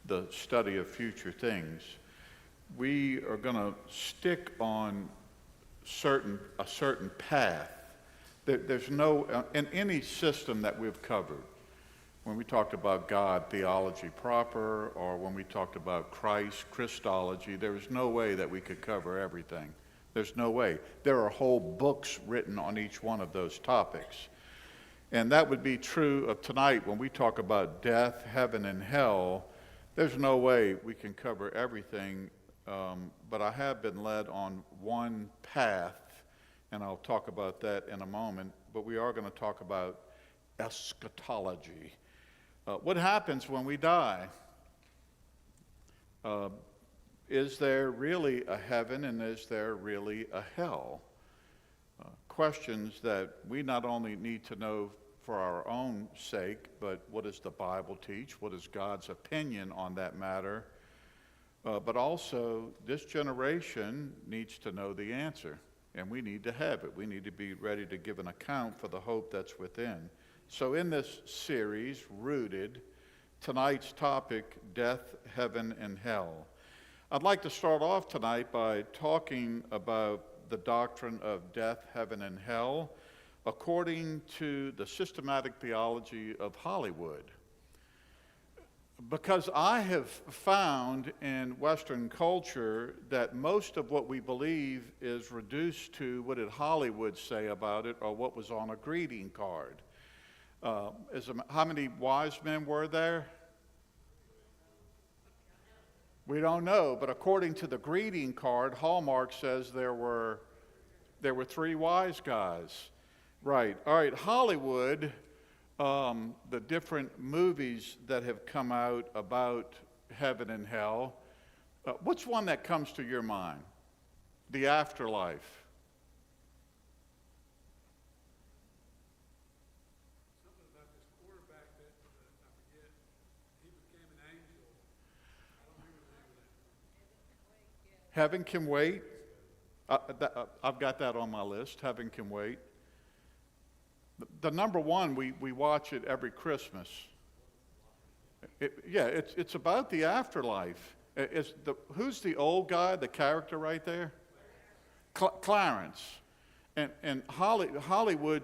the study of future things. We are going to stick on a certain path. There's no, in any system that we've covered, when we talked about God, theology proper, or when we talked about Christ, Christology, there was no way that we could cover everything. There's no way. There are whole books written on each one of those topics. And that would be true of tonight when we talk about death, heaven, and hell. There's no way we can cover everything, but I have been led on one path, and I'll talk about that in a moment. But we are going to talk about eschatology. What happens when we die? Is there really a heaven, and is there really a hell? Questions that we not only need to know for our own sake, but what does the Bible teach? What is God's opinion on that matter? But also, this generation needs to know the answer, and we need to have it. We need to be ready to give an account for the hope that's within. So in this series, Rooted, tonight's topic, death, heaven, and hell. I'd like to start off tonight by talking about the doctrine of death, heaven, and hell according to the systematic theology of Hollywood. Because I have found in Western culture that most of what we believe is reduced to what did Hollywood say about it, or what was on a greeting card. How many wise men were there? We don't know, but according to the greeting card, Hallmark says there were 3 wise guys. Right. All right. Hollywood, the different movies that have come out about heaven and hell, what's one that comes to your mind? The afterlife. Heaven Can Wait. I've got that on my list. Heaven Can Wait. The number one, we watch it every Christmas. It's about the afterlife. Who's the old guy, the character right there? Clarence. And Hollywood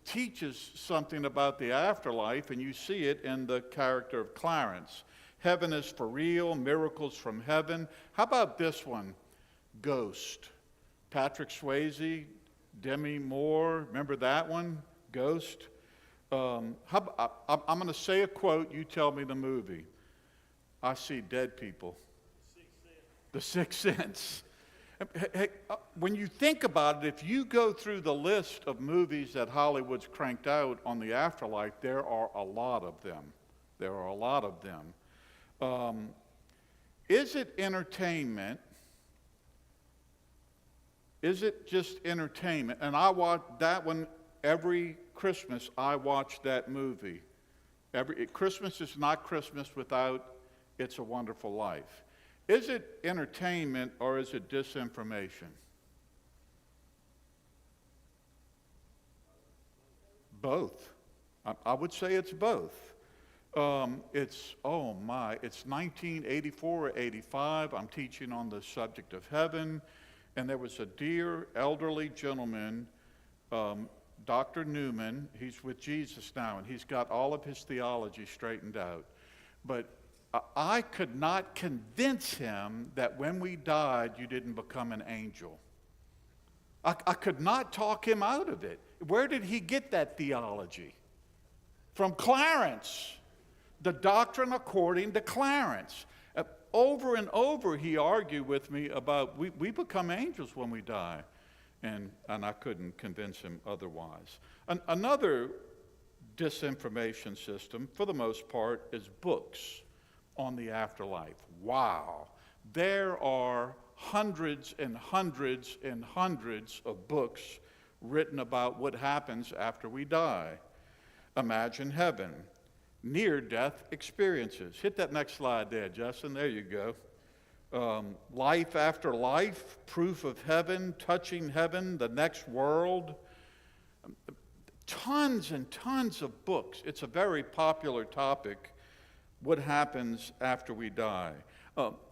teaches something about the afterlife, and you see it in the character of Clarence. Heaven is for real, miracles from heaven. How about this one? Ghost. Patrick Swayze, Demi Moore, remember that one? Ghost. I'm going to say a quote, you tell me the movie. I see dead people. The Sixth Sense. Hey, when you think about it, if you go through the list of movies that Hollywood's cranked out on the afterlife, there are a lot of them. There are a lot of them. Is it entertainment? Is it just entertainment? And I watch that one every Christmas. I watch that movie. Christmas is not Christmas without It's a Wonderful Life. Is it entertainment or is it disinformation? Both. I would say it's both. It's 1984 or 85. I'm teaching on the subject of heaven, and there was a dear elderly gentleman, Dr. Newman. He's with Jesus now, and he's got all of his theology straightened out. But I could not convince him that when we died, you didn't become an angel. I could not talk him out of it. Where did he get that theology? From Clarence. The doctrine according to Clarence. Over and over he argued with me about we become angels when we die. And I couldn't convince him otherwise. Another disinformation system, for the most part, is books on the afterlife. Wow. There are hundreds and hundreds and hundreds of books written about what happens after we die. Imagine heaven. Near-death experiences. Hit that next slide there, Justin. There you go. Life after life, proof of heaven, touching heaven, the next world. Tons and tons of books. It's a very popular topic what happens after we die.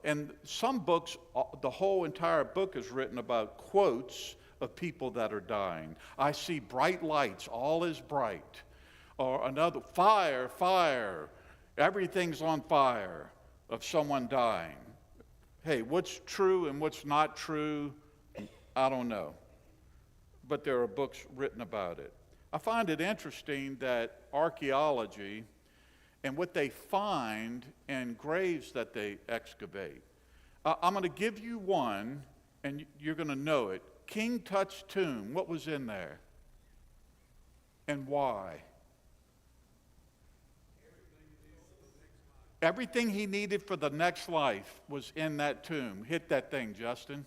And some books, the whole entire book is written about quotes of people that are dying. I see bright lights, all is bright. Or another, fire, fire, everything's on fire, of someone dying. Hey, what's true and what's not true, I don't know. But there are books written about it. I find it interesting that archaeology and what they find in graves that they excavate. I'm going to give you one, and you're going to know it. King Tut's tomb, what was in there? And why? Everything he needed for the next life was in that tomb. Hit that thing, Justin.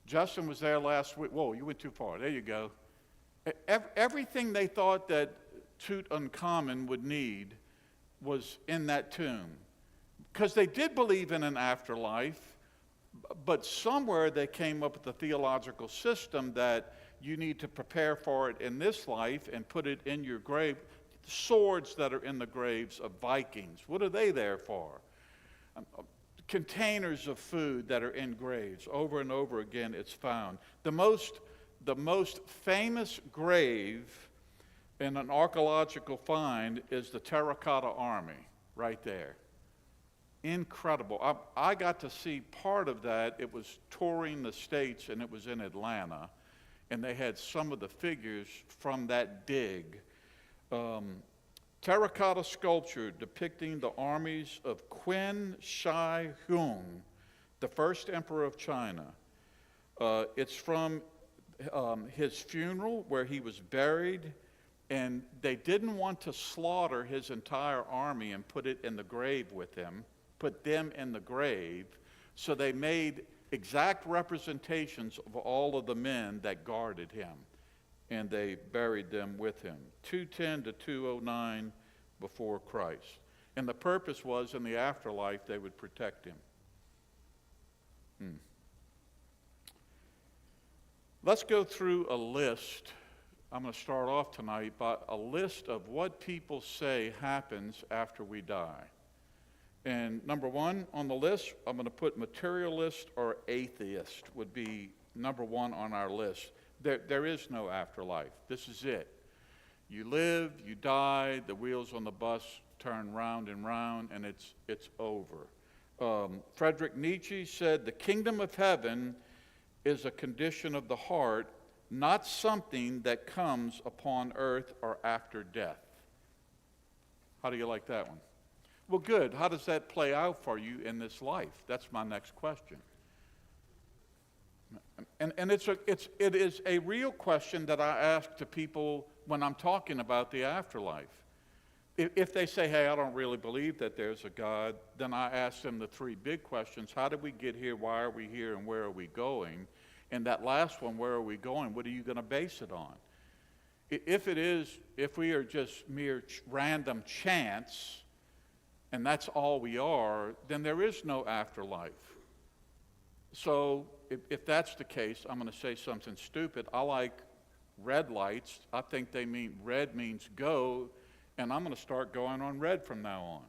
Justin was there last week. Whoa, you went too far. There you go. Everything they thought that Tutankhamun would need was in that tomb. Because they did believe in an afterlife, but somewhere they came up with a theological system that you need to prepare for it in this life and put it in your grave. Swords that are in the graves of Vikings, what are they there for? Containers of food that are in graves. Over and over again it's found. The most famous grave in an archaeological find is the Terracotta Army, right there. Incredible. I got to see part of that. It was touring the States, and it was in Atlanta, and they had some of the figures from that dig. Terracotta sculpture depicting the armies of Qin Shi Huang, the first emperor of China. It's from his funeral where he was buried, and they didn't want to slaughter his entire army and put it in the grave with him, put them in the grave, so they made exact representations of all of the men that guarded him, and they buried them with him. 210 to 209 before Christ. And the purpose was in the afterlife they would protect him. Let's go through a list. I'm going to start off tonight by a list of what people say happens after we die. And number one on the list, I'm going to put materialist or atheist would be number one on our list. There is no afterlife. This is it. You live, you die, the wheels on the bus turn round and round, and it's over. Friedrich Nietzsche said, the kingdom of heaven is a condition of the heart, not something that comes upon earth or after death. How do you like that one? Well, good. How does that play out for you in this life? That's my next question. And it is a real question that I ask to people when I'm talking about the afterlife. If they say, hey, I don't really believe that there's a God, then I ask them the three big questions. How did we get here? Why are we here? And where are we going? And that last one, where are we going? What are you going to base it on? If we are just mere random chance, and that's all we are, then there is no afterlife. So if that's the case, I'm going to say something stupid. I like red lights. I think they mean red means go, and I'm going to start going on red from now on.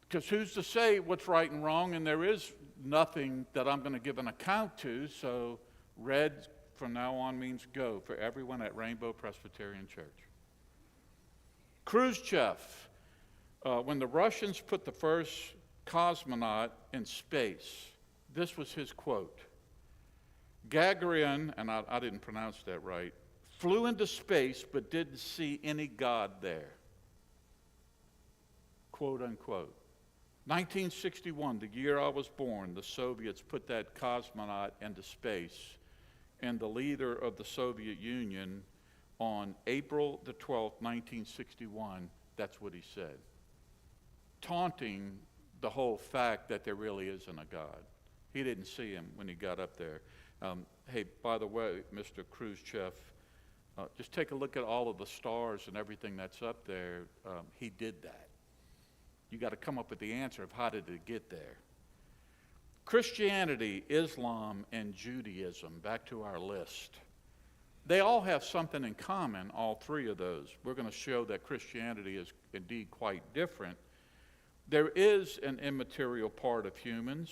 Because who's to say what's right and wrong, and there is nothing that I'm going to give an account to, so red from now on means go for everyone at Rainbow Presbyterian Church. Khrushchev, when the Russians put the first cosmonaut in space, this was his quote. Gagarin, and I didn't pronounce that right, flew into space but didn't see any God there. Quote unquote. 1961, the year I was born, the Soviets put that cosmonaut into space, and the leader of the Soviet Union on April the 12th, 1961, that's what he said, taunting the whole fact that there really isn't a God. He didn't see him when he got up there. Hey, by the way, Mr. Khrushchev, just take a look at all of the stars and everything that's up there. He did that. You got to come up with the answer of how did it get there. Christianity, Islam, and Judaism, back to our list. They all have something in common, all three of those. We're going to show that Christianity is indeed quite different. There is an immaterial part of humans,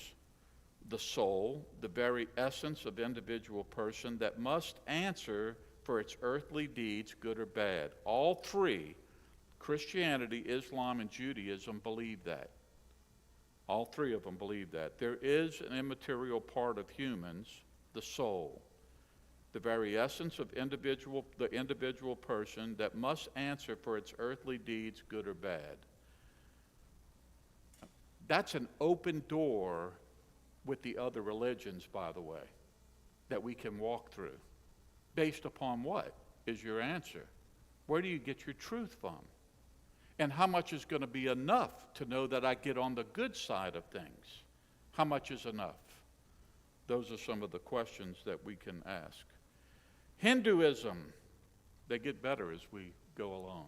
the soul, the very essence of individual person that must answer for its earthly deeds, good or bad. All three, Christianity, Islam, and Judaism, believe that. All three of them believe that. There is an immaterial part of humans, the soul, the very essence of the individual person that must answer for its earthly deeds, good or bad. That's an open door with the other religions, by the way, that we can walk through. Based upon what is your answer? Where do you get your truth from? And how much is going to be enough to know that I get on the good side of things? How much is enough? Those are some of the questions that we can ask. Hinduism, they get better as we go along.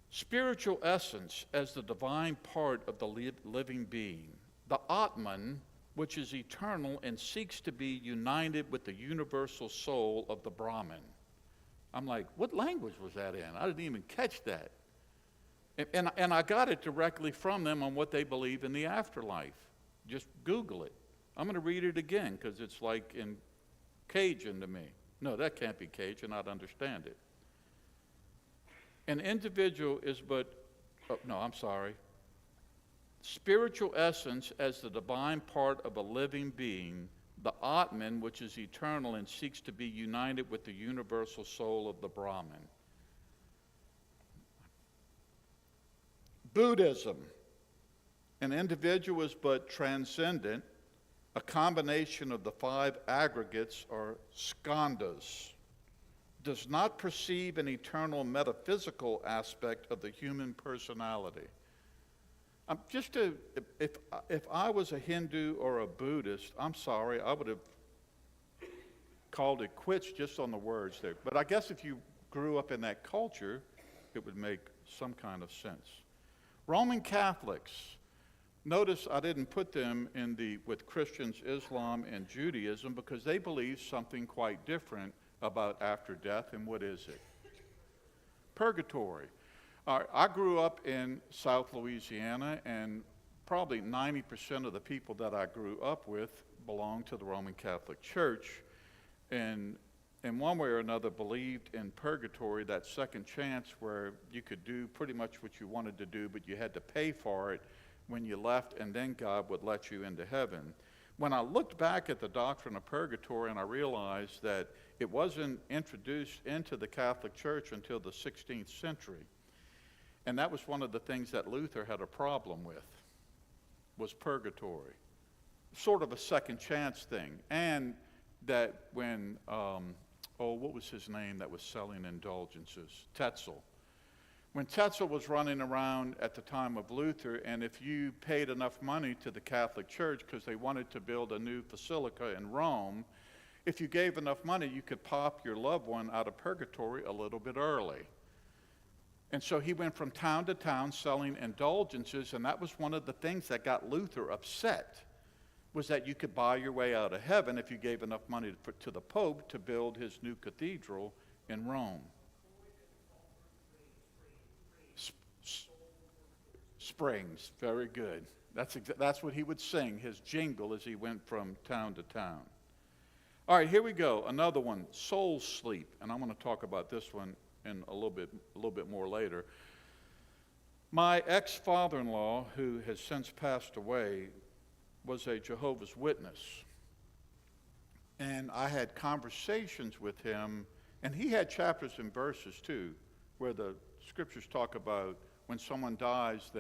Spiritual essence as the divine part of the living being. The Atman, which is eternal and seeks to be united with the universal soul of the Brahman. I'm like, what language was that in? I didn't even catch that. And I got it directly from them on what they believe in the afterlife. Just Google it. I'm going to read it again because it's like in Cajun to me. No, that can't be Cajun. I'd understand it. An individual is spiritual essence as the divine part of a living being, the Atman, which is eternal and seeks to be united with the universal soul of the Brahman. Buddhism. An individual is but transcendent, a combination of the five aggregates or skandhas, does not perceive an eternal metaphysical aspect of the human personality. If I was a Hindu or a Buddhist, I'm sorry, I would have called it quits just on the words there. But I guess if you grew up in that culture, it would make some kind of sense. Roman Catholics. Notice I didn't put them with Christians, Islam, and Judaism because they believe something quite different about after death. And what is it? Purgatory. I grew up in South Louisiana, and probably 90% of the people that I grew up with belonged to the Roman Catholic Church, and in one way or another believed in purgatory, that second chance where you could do pretty much what you wanted to do, but you had to pay for it when you left, and then God would let you into heaven. When I looked back at the doctrine of purgatory, and I realized that it wasn't introduced into the Catholic Church until the 16th century. And that was one of the things that Luther had a problem with, was purgatory. Sort of a second chance thing. And that when, what was his name that was selling indulgences? Tetzel. When Tetzel was running around at the time of Luther, and if you paid enough money to the Catholic Church because they wanted to build a new basilica in Rome, if you gave enough money, you could pop your loved one out of purgatory a little bit early. And so he went from town to town selling indulgences, and that was one of the things that got Luther upset, was that you could buy your way out of heaven if you gave enough money to the Pope to build his new cathedral in Rome. Springs, very good. That's what he would sing, his jingle, as he went from town to town. All right, here we go. Another one, soul sleep, and I'm going to talk about this one in a little bit more later. My ex-father-in-law, who has since passed away, was a Jehovah's Witness. And I had conversations with him, and he had chapters and verses too, where the scriptures talk about when someone dies,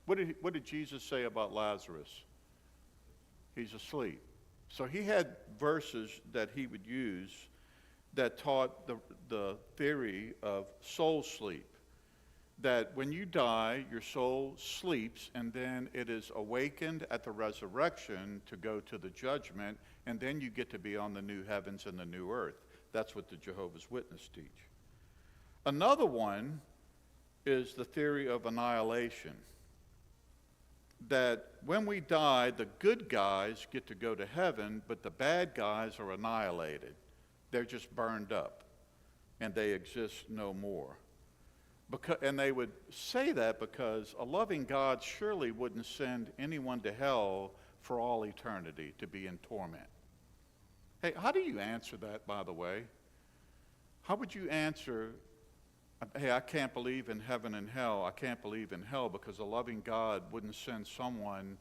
what did Jesus say about Lazarus? He's asleep. So he had verses that he would use that taught the theory of soul sleep, that when you die, your soul sleeps, and then it is awakened at the resurrection to go to the judgment, and then you get to be on the new heavens and the new earth. That's what the Jehovah's Witnesses teach. Another one is the theory of annihilation, that when we die, the good guys get to go to heaven, but the bad guys are annihilated. They're just burned up, and they exist no more. And they would say that because a loving God surely wouldn't send anyone to hell for all eternity to be in torment. Hey, how do you answer that, by the way? How would you answer, hey, I can't believe in heaven and hell. I can't believe in hell because a loving God wouldn't send someone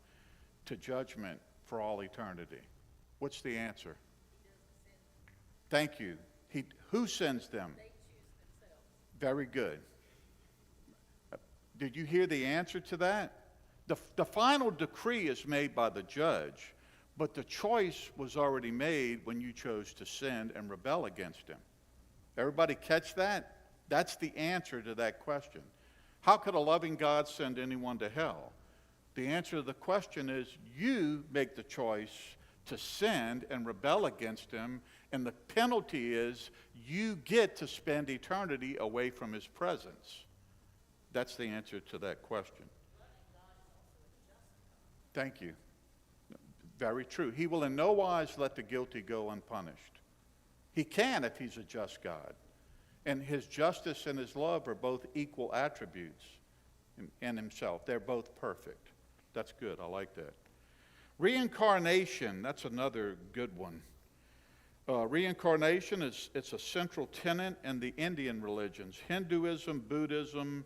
to judgment for all eternity? What's the answer? Thank you. Who sends them? They choose themselves. Very good. Did you hear the answer to that? The final decree is made by the judge, but the choice was already made when you chose to sin and rebel against him. Everybody catch that? That's the answer to that question. How could a loving God send anyone to hell? The answer to the question is you make the choice to sin and rebel against him, and the penalty is you get to spend eternity away from his presence. That's the answer to that question. Thank you. Very true. He will in no wise let the guilty go unpunished. He can if he's a just God. And his justice and his love are both equal attributes in himself. They're both perfect. That's good. I like that. Reincarnation, that's another good one. Reincarnation it's a central tenet in the Indian religions. Hinduism, Buddhism,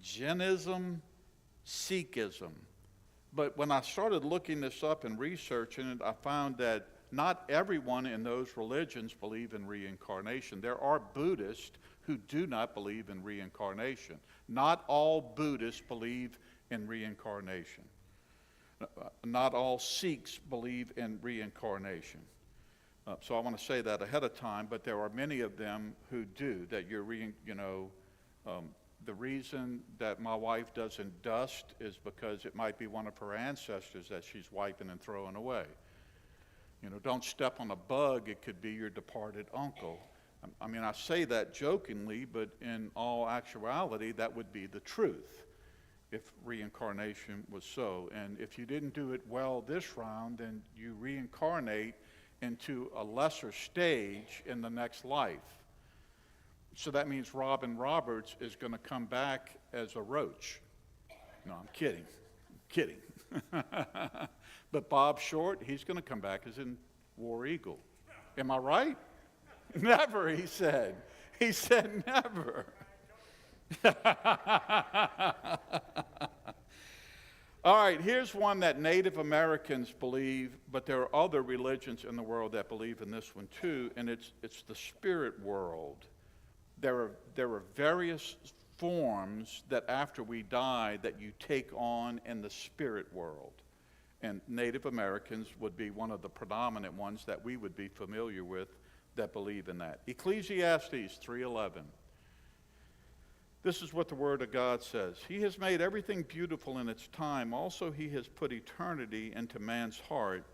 Jainism, Sikhism. But when I started looking this up and researching it, I found that not everyone in those religions believe in reincarnation. There are Buddhists who do not believe in reincarnation. Not all Buddhists believe in reincarnation. Not all Sikhs believe in reincarnation. So I want to say that ahead of time, but there are many of them who do, that the reason that my wife doesn't dust is because it might be one of her ancestors that she's wiping and throwing away. Don't step on a bug, it could be your departed uncle. I mean, I say that jokingly, but in all actuality, that would be the truth if reincarnation was so. And if you didn't do it well this round, then you reincarnate into a lesser stage in the next life. So that means Robin Roberts is going to come back as a roach. No, I'm kidding. But Bob Short, he's going to come back as in War Eagle. Am I right? Never, he said. He said never. All right, here's one that Native Americans believe, but there are other religions in the world that believe in this one too, and it's the spirit world. There are various forms that after we die that you take on in the spirit world. And Native Americans would be one of the predominant ones that we would be familiar with that believe in that. Ecclesiastes 3:11. This is what the Word of God says. He has made everything beautiful in its time. Also, he has put eternity into man's heart,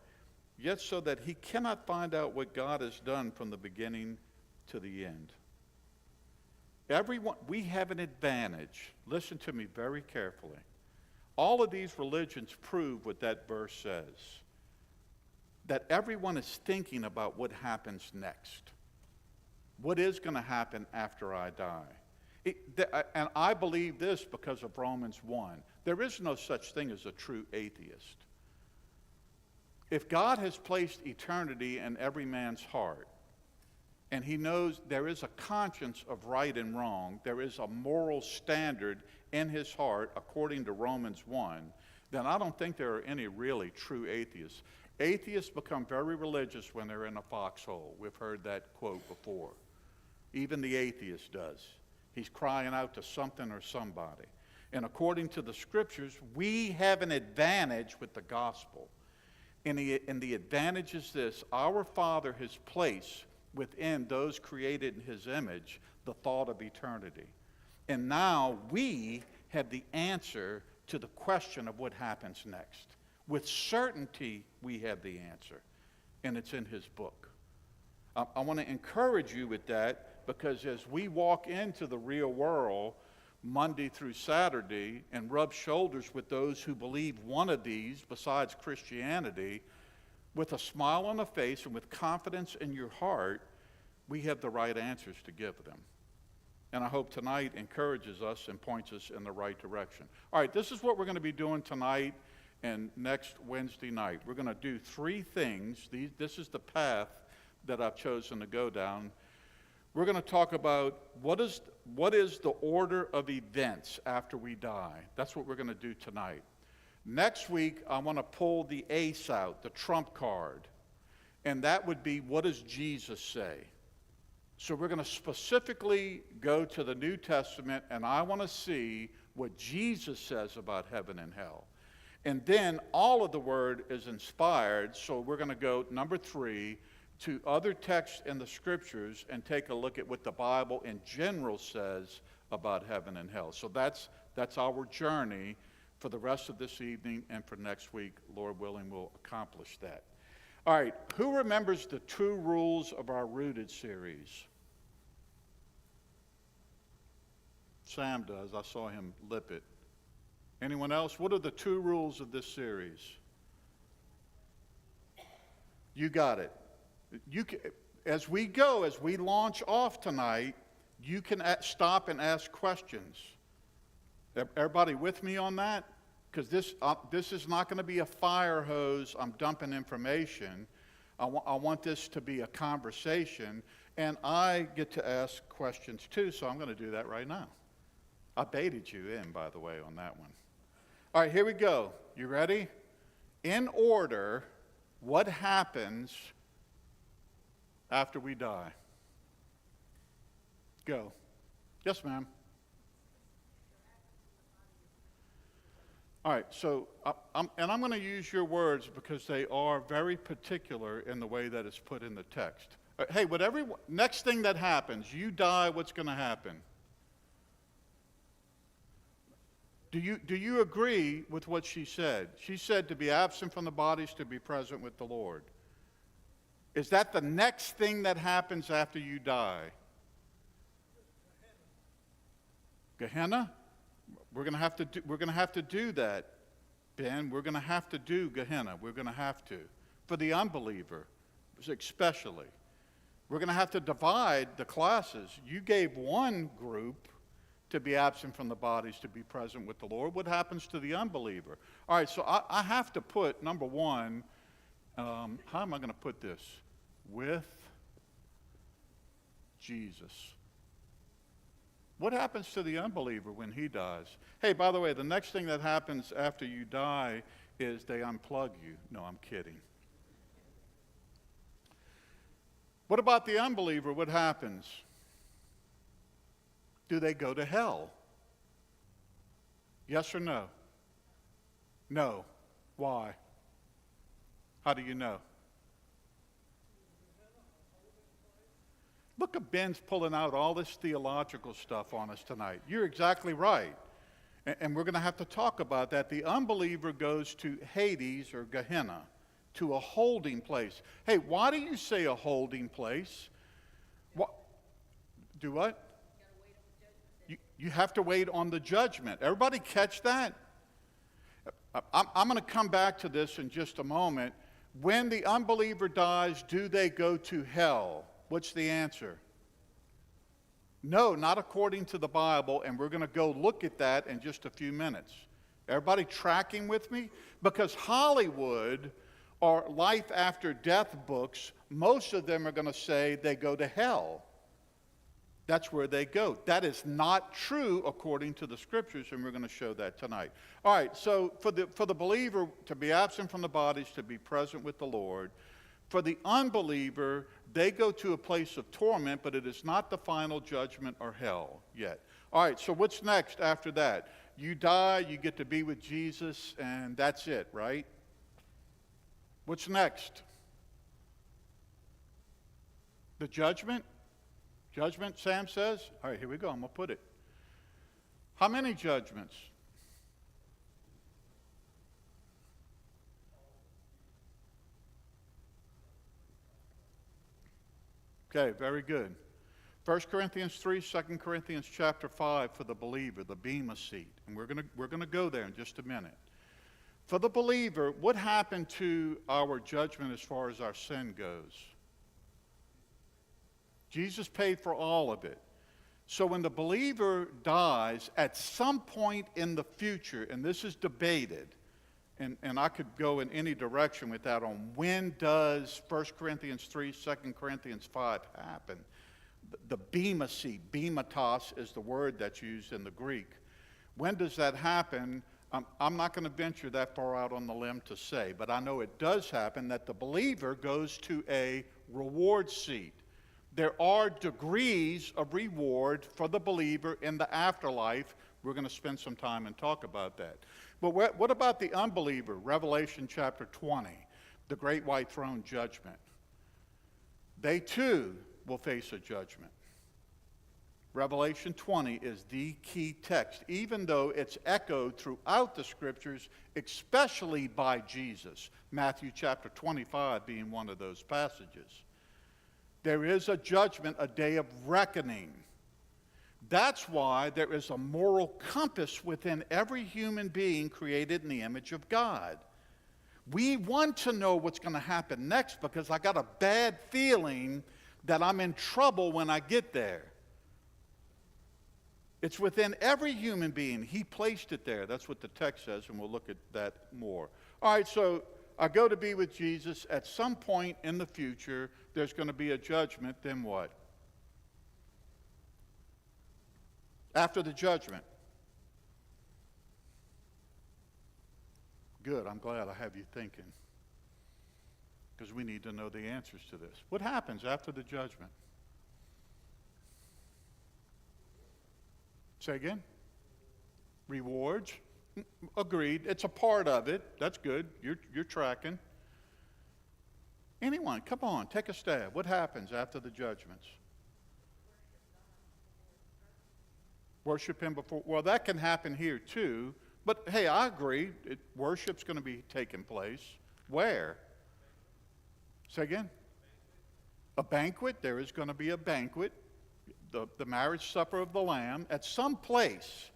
yet so that he cannot find out what God has done from the beginning to the end. Everyone, we have an advantage. Listen to me very carefully. All of these religions prove what that verse says. That everyone is thinking about what happens next. What is going to happen after I die? And I believe this because of Romans 1. There is no such thing as a true atheist. If God has placed eternity in every man's heart, and he knows there is a conscience of right and wrong, there is a moral standard in his heart according to Romans 1, then I don't think there are any really true atheists. Atheists become very religious when they're in a foxhole. We've heard that quote before. Even the atheist does. He's crying out to something or somebody. And according to the scriptures, we have an advantage with the gospel. And the advantage is this: our Father has placed within those created in his image the thought of eternity. And now we have the answer to the question of what happens next. With certainty, we have the answer, and it's in his book. I want to encourage you with that, because as we walk into the real world Monday through Saturday and rub shoulders with those who believe one of these besides Christianity, with a smile on the face and with confidence in your heart, we have the right answers to give them. And I hope tonight encourages us and points us in the right direction. All right, this is what we're going to be doing tonight and next Wednesday night. We're going to do three things. This is the path that I've chosen to go down. We're going to talk about what is the order of events after we die. That's what we're going to do tonight. Next week, I want to pull the ace out, the trump card. And that would be, what does Jesus say? So we're going to specifically go to the New Testament, and I want to see what Jesus says about heaven and hell. And then all of the word is inspired, so we're going to go, number 3, to other texts in the scriptures and take a look at what the Bible in general says about heaven and hell. So that's our journey for the rest of this evening, and for next week, Lord willing, we'll accomplish that. All right, who remembers the 2 rules of our Rooted series? Sam does. I saw him lip it. Anyone else? What are the 2 rules of this series? You got it. You can, as we launch off tonight, you can stop and ask questions. Everybody with me on that? Because this is not going to be a fire hose. I'm dumping information. I want this to be a conversation, and I get to ask questions too, so I'm going to do that right now. I baited you in, by the way, on that one. All right, here we go. You ready? In order, what happens after we die? Go. Yes, ma'am. All right, so I'm going to use your words because they are very particular in the way that it's put in the text. Hey, next thing that happens, you die, what's going to happen? Do you agree with what she said? She said to be absent from the bodies, to be present with the Lord. Is that the next thing that happens after you die? Gehenna? We're going to have to do that, Ben. We're going to have to do Gehenna. We're going to have to. For the unbeliever, especially. We're going to have to divide the classes. You gave one group to be absent from the bodies, to be present with the Lord. What happens to the unbeliever? All right, so I have to put, number 1, how am I going to put this? With Jesus. What happens to the unbeliever when he dies? Hey, by the way, the next thing that happens after you die is they unplug you. No, I'm kidding. What about the unbeliever? What happens? Do they go to hell? Yes or no? No. Why? How do you know? Look at Ben's pulling out all this theological stuff on us tonight. You're exactly right. And we're going to have to talk about that. The unbeliever goes to Hades or Gehenna, to a holding place. Hey, why do you say a holding place? What? Do what? You have to wait on the judgment. Everybody catch that? I'm going to come back to this in just a moment. When the unbeliever dies, do they go to hell? What's the answer? No, not according to the Bible, and we're going to go look at that in just a few minutes. Everybody tracking with me? Because Hollywood or life after death books, most of them are going to say they go to hell. That's where they go. That is not true according to the scriptures, and we're going to show that tonight. All right, so for the believer to be absent from the bodies, to be present with the Lord. For the unbeliever, they go to a place of torment, but it is not the final judgment or hell yet. All right, so what's next after that? You die, you get to be with Jesus, and that's it, right? What's next? The judgment? Judgment, Sam says? All right, here we go. I'm going to put it. How many judgments? Okay, very good. 1 Corinthians 3, 2 Corinthians chapter 5 for the believer, the bema seat. And we're going to go there in just a minute. For the believer, what happened to our judgment as far as our sin goes? Jesus paid for all of it. So when the believer dies, at some point in the future, and this is debated, and I could go in any direction with that on when does 1 Corinthians 3, 2 Corinthians 5 happen. The bema seat, bematos is the word that's used in the Greek. When does that happen? I'm not going to venture that far out on the limb to say, but I know it does happen that the believer goes to a reward seat. There are degrees of reward for the believer in the afterlife. We're going to spend some time and talk about that. But what about the unbeliever? Revelation chapter 20, the great white throne judgment. They too will face a judgment. Revelation 20 is the key text, even though it's echoed throughout the scriptures, especially by Jesus. Matthew chapter 25 being one of those passages. There is a judgment, a day of reckoning. That's why there is a moral compass within every human being created in the image of God. We want to know what's going to happen next because I got a bad feeling that I'm in trouble when I get there. It's within every human being. He placed it there. That's what the text says, and we'll look at that more. All right, so I go to be with Jesus. At some point in the future, there's going to be a judgment. Then what? After the judgment. Good, I'm glad I have you thinking. Because we need to know the answers to this. What happens after the judgment? Say again? Rewards. Agreed. It's a part of it. That's good. You're tracking. Anyone, come on, take a stab. What happens after the judgments? Worship him before. Well, that can happen here too. But hey, I agree. Worship's going to be taking place. Where? Say again? A banquet. There is going to be a banquet. The marriage supper of the Lamb at some place.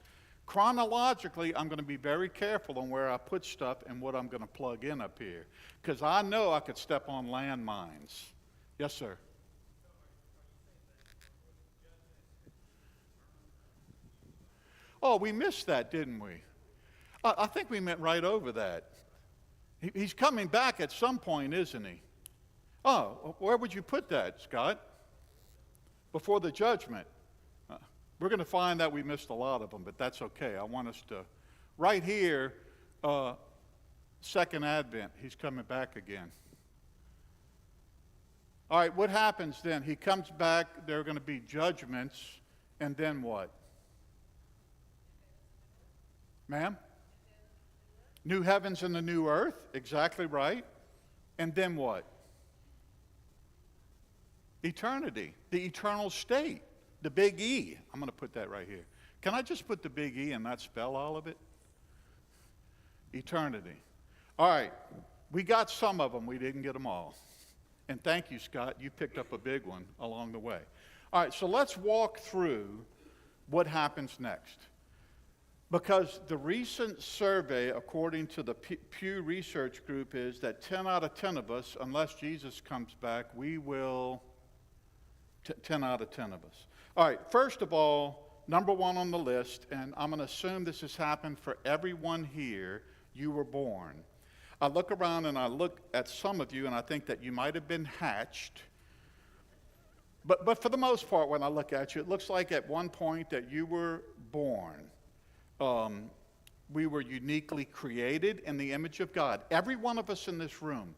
Chronologically, I'm going to be very careful on where I put stuff and what I'm going to plug in up here. Because I know I could step on landmines. Yes, sir. Oh, we missed that, didn't we? I think we went right over that. He's coming back at some point, isn't he? Oh, where would you put that, Scott? Before the judgment. We're going to find that we missed a lot of them, but that's okay. I want us to, right here, second advent, he's coming back again. All right, what happens then? He comes back, there are going to be judgments, and then what? Ma'am? New heavens and the new earth, exactly right. And then what? Eternity, the eternal state, the big E. I'm going to put that right here. Can I just put the big E and not spell all of it? Eternity. All right, we got some of them. We didn't get them all. And thank you, Scott. You picked up a big one along the way. All right, so let's walk through what happens next. Because the recent survey, according to the Pew Research Group, is that 10 out of 10 of us, unless Jesus comes back, we will... 10 out of 10 of us. All right, first of all, number one on the list, and I'm going to assume this has happened for everyone here, you were born. I look around and I look at some of you and I think that you might have been hatched. But for the most part, when I look at you, it looks like at one point that you were born. We were uniquely created in the image of God. Every one of us in this room.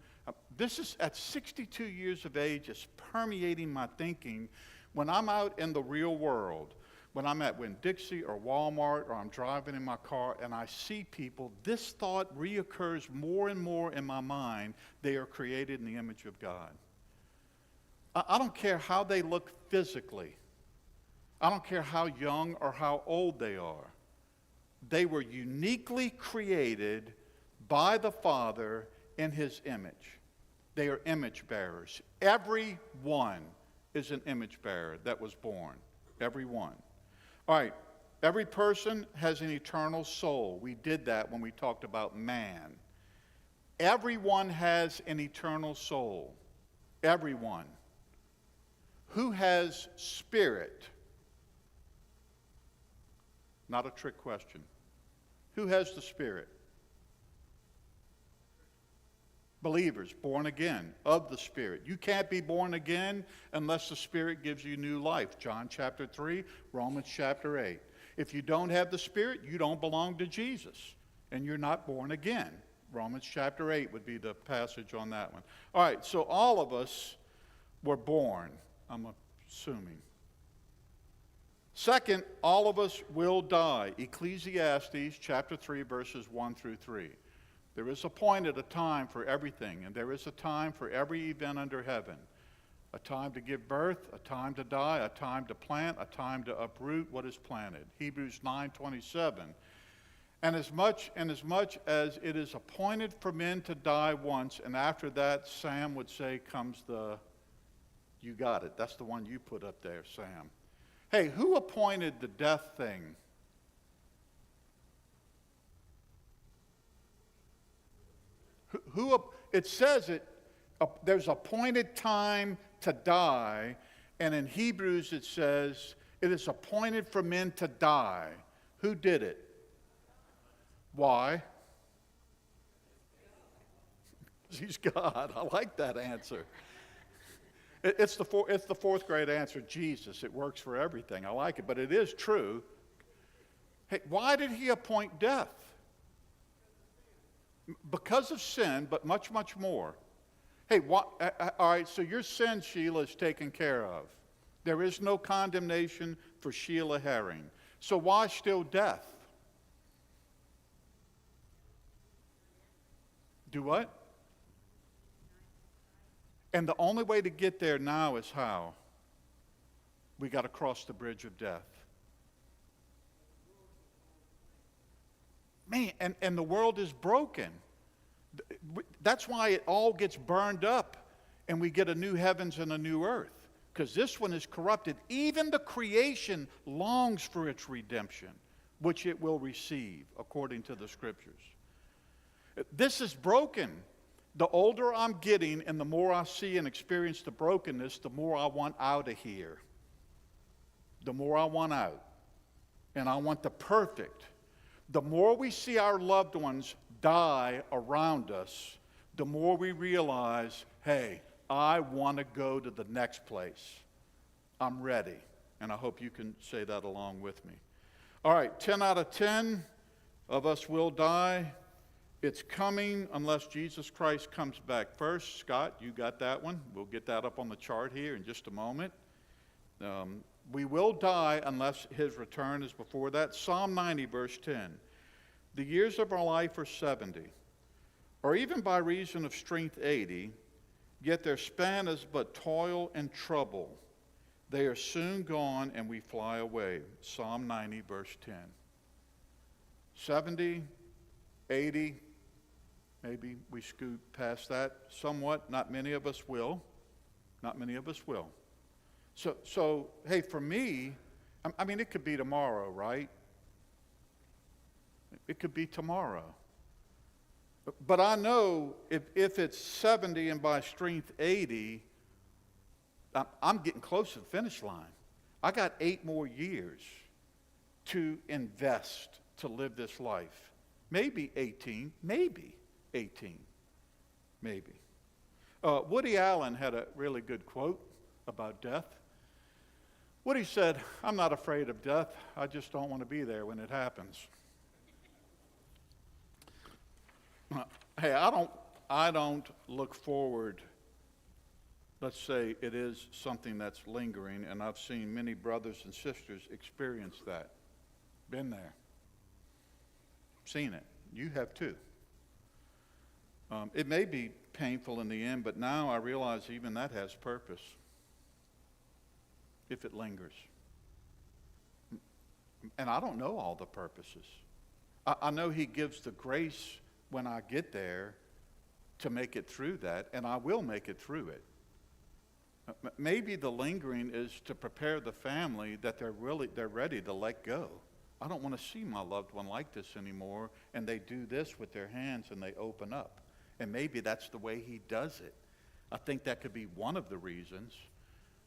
This is at 62 years of age, it's permeating my thinking when I'm out in the real world, when I'm at Winn-Dixie or Walmart or I'm driving in my car and I see people, this thought reoccurs more and more in my mind. They are created in the image of God. I don't care how they look physically. I don't care how young or how old they are. They were uniquely created by the Father in his image. They are image bearers. Every one is an image bearer that was born. Every one. All right, Every person has an eternal soul. We did that when we talked about man. Everyone has an eternal soul. Everyone. Who has spirit? Not a trick question. Who has the Spirit? Believers, born again, of the Spirit. You can't be born again unless the Spirit gives you new life. John chapter 3, Romans chapter 8. If you don't have the Spirit, you don't belong to Jesus, and you're not born again. Romans chapter 8 would be the passage on that one. All right, so all of us were born, I'm assuming. Second, all of us will die. Ecclesiastes chapter 3, verses 1 through 3. There is appointed a time for everything, and there is a time for every event under heaven. A time to give birth, a time to die, a time to plant, a time to uproot what is planted. Hebrews 9:27. And as much as it is appointed for men to die once, and after that, Sam would say, comes the, you got it. That's the one you put up there, Sam. Hey, who appointed the death thing? It says there's appointed time to die, and in Hebrews it says it is appointed for men to die. Who did it? Why? He's God. I like that answer. It's the fourth grade answer, Jesus. It works for everything. I like it, but it is true. Hey, why did he appoint death? Because of sin, but much, much more. Hey, all right, so your sin, Sheila, is taken care of. There is no condemnation for Sheila Herring. So why still death? Do what? And the only way to get there now is how? We got to cross the bridge of death. Man, and the world is broken. That's why it all gets burned up and we get a new heavens and a new earth. Because this one is corrupted. Even the creation longs for its redemption, which it will receive, according to the Scriptures. This is broken. The older I'm getting and the more I see and experience the brokenness, the more I want out of here. The more I want out. And I want the perfect. The more we see our loved ones die around us, the more we realize, hey, I want to go to the next place. I'm ready. And I hope you can say that along with me. All right, 10 out of 10 of us will die. It's coming unless Jesus Christ comes back first. Scott, you got that one. We'll get that up on the chart here in just a moment. We will die unless his return is before that. Psalm 90, verse 10. The years of our life are 70, or even by reason of strength 80, yet their span is but toil and trouble. They are soon gone and we fly away. Psalm 90, verse 10. 70, 80, maybe we scoot past that somewhat. Not many of us will. Not many of us will. So hey, for me, I mean, it could be tomorrow, right? It could be tomorrow. But I know if it's 70 and by strength 80, I'm getting close to the finish line. I got 8 more years to invest to live this life. Maybe 18, maybe 18, maybe. Woody Allen had a really good quote about death. Woody said, "I'm not afraid of death. I just don't want to be there when it happens." Hey, I don't look forward. Let's say it is something that's lingering, and I've seen many brothers and sisters experience that. Been there. Seen it. You have too. It may be painful in the end, but now I realize even that has purpose if it lingers. And I don't know all the purposes. I know he gives the grace when I get there to make it through that, and I will make it through it. Maybe the lingering is to prepare the family that they're ready to let go. I don't want to see my loved one like this anymore. And they do this with their hands and they open up. And maybe that's the way he does it. I think that could be one of the reasons.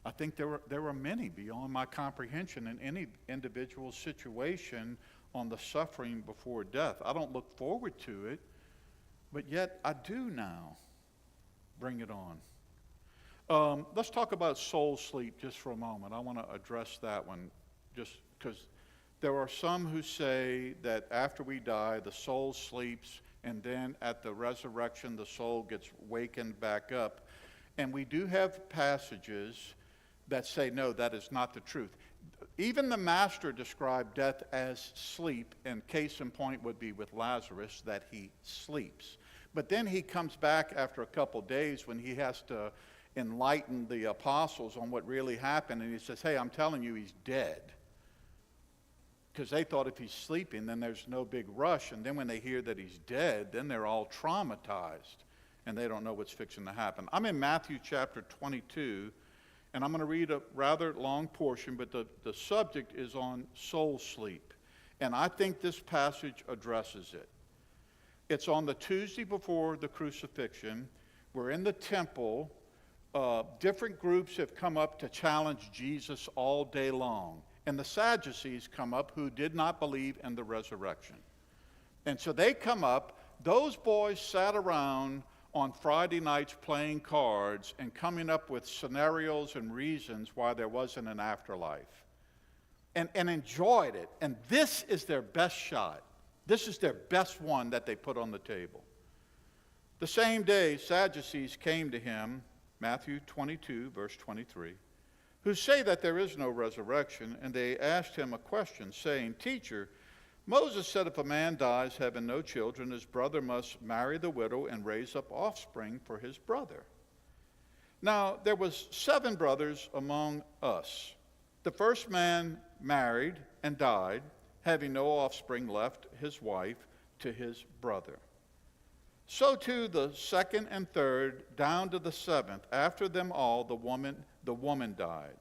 I think there are many beyond my comprehension in any individual situation on the suffering before death. I don't look forward to it, but yet I do now. Bring it on. Let's talk about soul sleep just for a moment. I want to address that one just because there are some who say that after we die, the soul sleeps, and then at the resurrection, the soul gets wakened back up. And we do have passages that say, no, that is not the truth. Even the Master described death as sleep, and case in point would be with Lazarus, that he sleeps. But then he comes back after a couple days when he has to enlighten the apostles on what really happened, and he says, hey, I'm telling you, he's dead. Because they thought if he's sleeping, then there's no big rush, and then when they hear that he's dead, then they're all traumatized, and they don't know what's fixing to happen. I'm in Matthew chapter 22, and I'm going to read a rather long portion, but the subject is on soul sleep. And I think this passage addresses it. It's on the Tuesday before the crucifixion. We're in the temple. Different groups have come up to challenge Jesus all day long. And the Sadducees come up who did not believe in the resurrection. And so they come up. Those boys sat around on Friday nights playing cards and coming up with scenarios and reasons why there wasn't an afterlife. And enjoyed it. And this is their best shot. This is their best one that they put on the table. The same day, Sadducees came to him, Matthew 22, verse 23, who say that there is no resurrection, and they asked him a question, saying, Teacher, Moses said if a man dies having no children, his brother must marry the widow and raise up offspring for his brother. Now, there was 7 brothers among us. The first man married and died, having no offspring left his wife to his brother. So too the second and third, down to the 7th, after them all the woman died.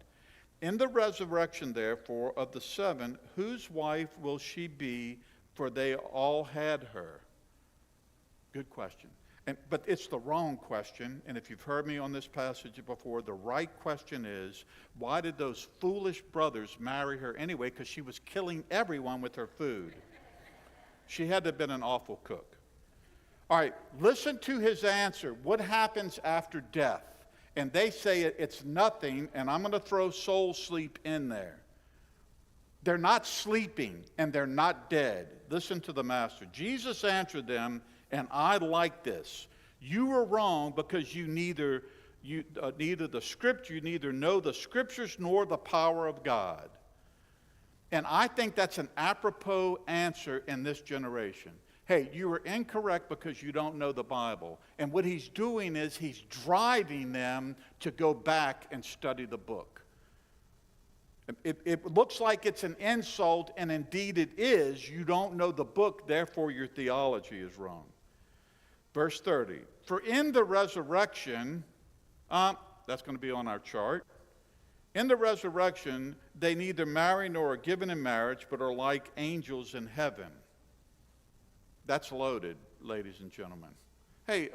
In the resurrection, therefore, of the 7, whose wife will she be, for they all had her? Good question. But it's the wrong question, and if you've heard me on this passage before, the right question is, why did those foolish brothers marry her anyway? Because she was killing everyone with her food. She had to have been an awful cook. All right, listen to his answer. What happens after death? And they say it's nothing, and I'm going to throw soul sleep in there. They're not sleeping, and they're not dead. Listen to the Master. Jesus answered them, and I like this. You were wrong because you neither know the Scriptures nor the power of God. And I think that's an apropos answer in this generation. Hey, you are incorrect because you don't know the Bible. And what he's doing is he's driving them to go back and study the book. It looks like it's an insult, and indeed it is. You don't know the book, therefore your theology is wrong. Verse 30, for in the resurrection, that's going to be on our chart. In the resurrection, they neither marry nor are given in marriage, but are like angels in heaven. That's loaded, ladies and gentlemen. Hey,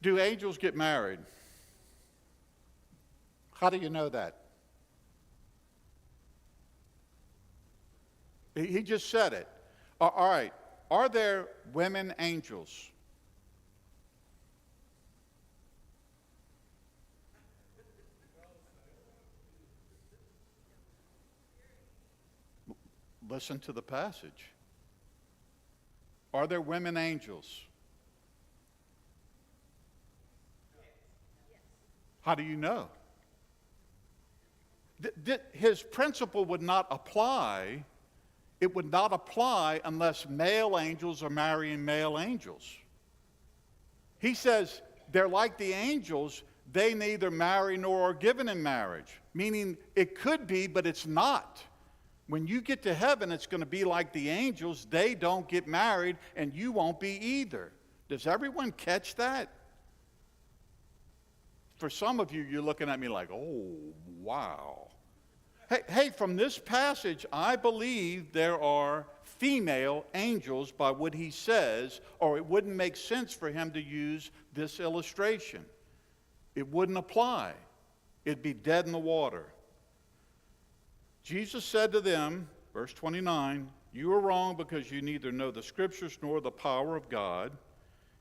do angels get married? How do you know that? He just said it. All right. Are there women angels? Listen to the passage. Are there women angels? How do you know? His principle would not apply. It would not apply unless male angels are marrying male angels. He says they're like the angels. They neither marry nor are given in marriage. Meaning it could be, but it's not. When you get to heaven, it's going to be like the angels. They don't get married, and you won't be either. Does everyone catch that? For some of you, you're looking at me like, oh, wow. Hey, from this passage, I believe there are female angels by what he says, or it wouldn't make sense for him to use this illustration. It wouldn't apply. It'd be dead in the water. Jesus said to them, verse 29, "You are wrong because you neither know the Scriptures nor the power of God.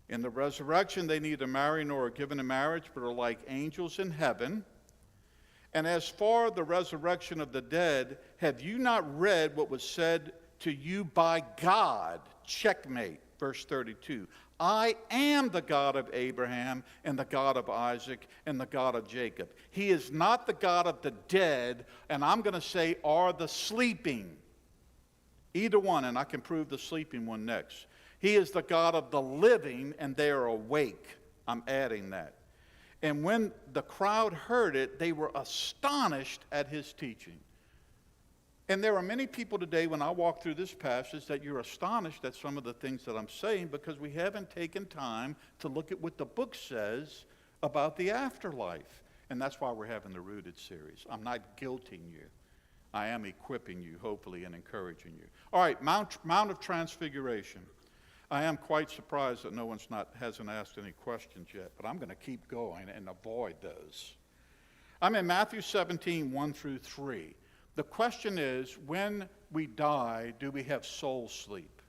In the resurrection they neither marry nor are given in marriage, but are like angels in heaven. And as for the resurrection of the dead, have you not read what was said to you by God?" Checkmate, verse 32. "I am the God of Abraham and the God of Isaac and the God of Jacob." He is not the God of the dead, and I'm going to say are the sleeping. Either one, and I can prove the sleeping one next. He is the God of the living, and they are awake. I'm adding that. And when the crowd heard it, they were astonished at his teaching. And there are many people today, when I walk through this passage, that you're astonished at some of the things that I'm saying because we haven't taken time to look at what the book says about the afterlife. And that's why we're having the Rooted series. I'm not guilting you. I am equipping you, hopefully, and encouraging you. All right, Mount of Transfiguration. I am quite surprised that no one's hasn't asked any questions yet, but I'm going to keep going and avoid those. I'm in Matthew 17, 1 through 3. The question is, when we die, do we have soul sleep?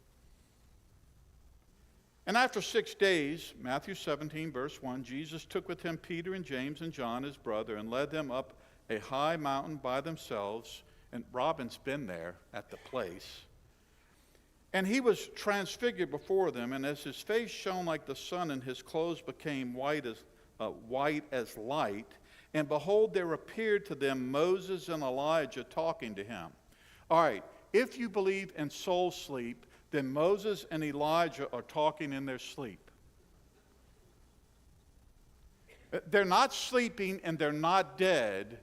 And after 6 days, Matthew 17, verse 1, Jesus took with him Peter and James and John, his brother, and led them up a high mountain by themselves. And Robin's been there at the place. And he was transfigured before them, and as his face shone like the sun and his clothes became white as light, and behold, there appeared to them Moses and Elijah talking to him. All right, if you believe in soul sleep, then Moses and Elijah are talking in their sleep. They're not sleeping and they're not dead.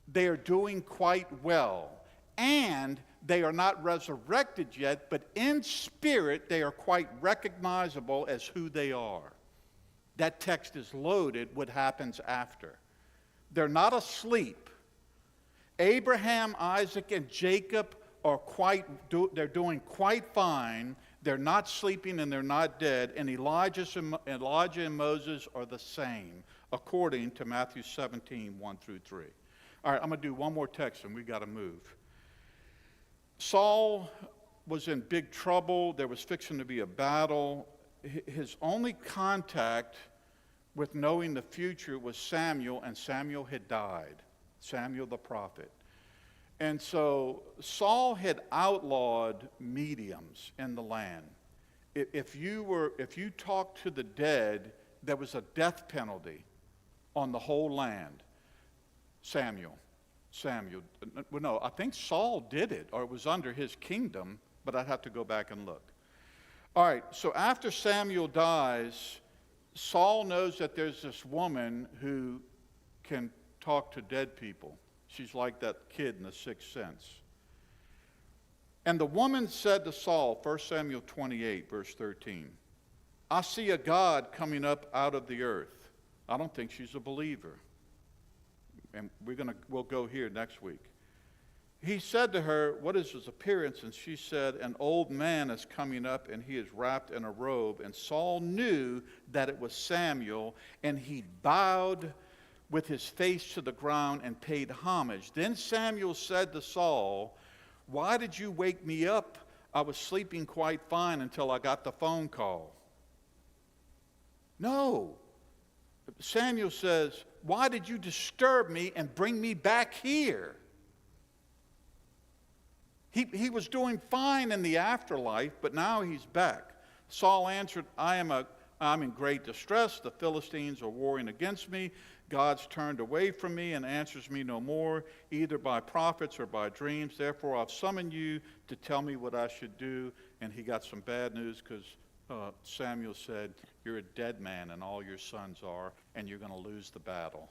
They are doing quite well. And they are not resurrected yet, but in spirit they are quite recognizable as who they are. That text is loaded what happens after. They're not asleep. Abraham, Isaac, and Jacob are they're doing quite fine. They're not sleeping and they're not dead. And Elijah and Moses are the same, according to Matthew 17, 1 through 3. All right, I'm going to do one more text and we got to move. Saul was in big trouble. There was fixing to be a battle. His only contact with knowing the future was Samuel, and Samuel had died. Samuel the prophet. And so Saul had outlawed mediums in the land. If you talked to the dead, there was a death penalty on the whole land. Samuel. Well, no, I think Saul did it, or it was under his kingdom, but I'd have to go back and look. All right, so after Samuel dies, Saul knows that there's this woman who can talk to dead people. She's like that kid in The Sixth Sense. And the woman said to Saul, 1 Samuel 28, verse 13, "I see a God coming up out of the earth." I don't think she's a believer. And we'll go here next week. He said to her, "What is his appearance?" And she said, "An old man is coming up, and he is wrapped in a robe." And Saul knew that it was Samuel, and he bowed with his face to the ground and paid homage. Then Samuel said to Saul, "Why did you wake me up? I was sleeping quite fine until I got the phone call." No. Samuel says, "Why did you disturb me and bring me back here?" He was doing fine in the afterlife, but now he's back. Saul answered, I'm in great distress. The Philistines are warring against me. God's turned away from me and answers me no more, either by prophets or by dreams. Therefore, I've summoned you to tell me what I should do. And he got some bad news because Samuel said, "You're a dead man and all your sons are, and you're going to lose the battle."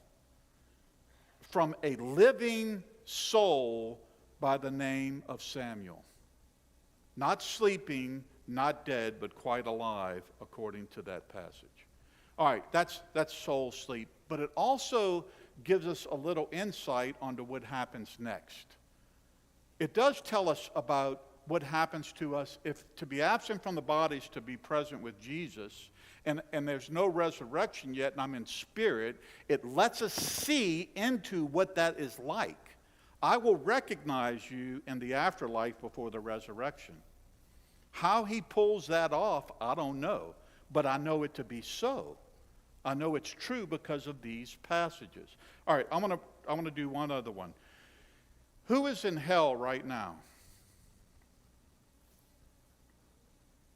From a living soul by the name of Samuel. Not sleeping, not dead, but quite alive, according to that passage. All right, that's soul sleep. But it also gives us a little insight onto what happens next. it does tell us about what happens to us if to be absent from the bodies to be present with Jesus, and there's no resurrection yet, and I'm in spirit. It lets us see into what that is like. I will recognize you in the afterlife before the resurrection. How he pulls that off, I don't know, but I know it to be so. I know it's true because of these passages. All right, I'm gonna do one other one. Who is in hell right now?